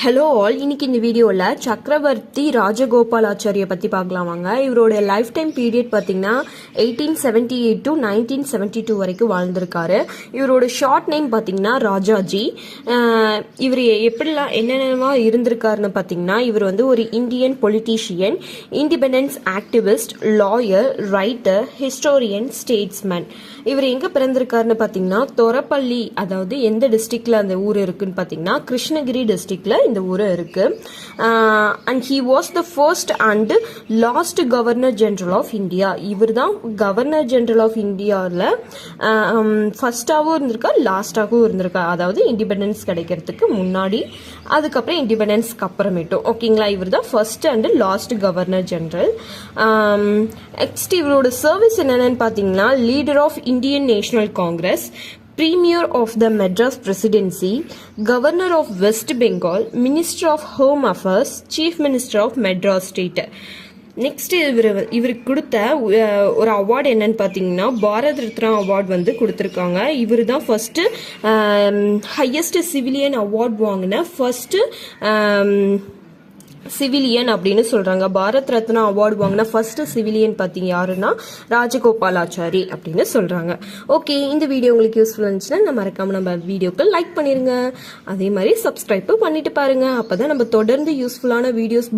Hello all, இன்னைக்கு இந்த வீடியோவில் சக்கரவர்த்தி ராஜகோபாலாச்சாரிய பற்றி பார்க்கலாம் வாங்க. இவரோட லைஃப் டைம் பீரியட் பார்த்தீங்கன்னா 1878 to 1972 வரைக்கும் வாழ்ந்திருக்காரு. இவரோட ஷார்ட் நேம் பார்த்தீங்கன்னா ராஜாஜி. இவர் எப்படிலாம் என்னென்னவா இருந்திருக்காருன்னு பார்த்தீங்கன்னா, இவர் வந்து ஒரு Indian politician, independence activist, lawyer, writer, historian, statesman. இவர் எங்கே பிறந்திருக்காருன்னு பார்த்தீங்கன்னா தொரப்பள்ளி, அதாவது எந்த டிஸ்ட்ரிக்டில் அந்த ஊர் இருக்குன்னு பார்த்தீங்கன்னா கிருஷ்ணகிரி டிஸ்ட்ரிக்டில் இந்த ஊர் இருக்கு. And he was the first and last governor general of India. இவர் தான் கவர்னர் ஜெனரல் ஆஃப் இந்தியாவில் ஃபர்ஸ்டாகவும் இருந்திருக்கா, லாஸ்டாகவும் இருந்திருக்கா. அதாவது இண்டிபெண்டன்ஸ் கிடைக்கிறதுக்கு முன்னாடி, அதுக்கப்புறம் இண்டிபெண்டன்ஸ்க்கு அப்புறமேட்டும். ஓகேங்களா, இவர் தான் first and last governor general. Next இவரோட சர்வீஸ் என்னென்னு பார்த்தீங்கன்னா, leader of Indian National Congress, Premier of the Madras Presidency, Governor of West Bengal, Minister of Home Affairs, Chief Minister of Madras State. Next இவருக்கு கொடுத்த ஒரு award என்னன்னு பார்த்தீங்கன்னா Bharat Ratna award வந்து கொடுத்துருக்காங்க. இவர் தான் ஃபர்ஸ்ட் ஹையஸ்ட் சிவிலியன் அவார்டு வாங்கின ஃபர்ஸ்ட் சிவிலியன் அப்படின்னு சொல்றாங்க. பாரத் ரத்னா அவார்டு வாங்கின ஃபர்ஸ்ட் சிவிலியன் பார்த்தீங்க யாருன்னா ராஜகோபாலாச்சாரி அப்படின்னு சொல்றாங்க. ஓகே, இந்த வீடியோ உங்களுக்கு யூஸ்ஃபுல் இருந்துச்சுன்னா மறக்காம நம்ம வீடியோக்கு லைக் பண்ணிருங்க. அதே மாதிரி சப்ஸ்கிரைப் பண்ணிட்டு பாருங்க. அப்பதான் நம்ம தொடர்ந்து யூஸ்ஃபுல்லான வீடியோஸ்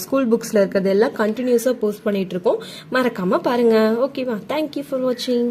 ஸ்கூல் புக்ஸ்ல இருக்கிறது எல்லாம் கண்டினியூஸா போஸ்ட் பண்ணிட்டு இருக்கோம். மறக்காம பாருங்க. ஓகேவா? தேங்க்யூ ஃபார் வாட்சிங்.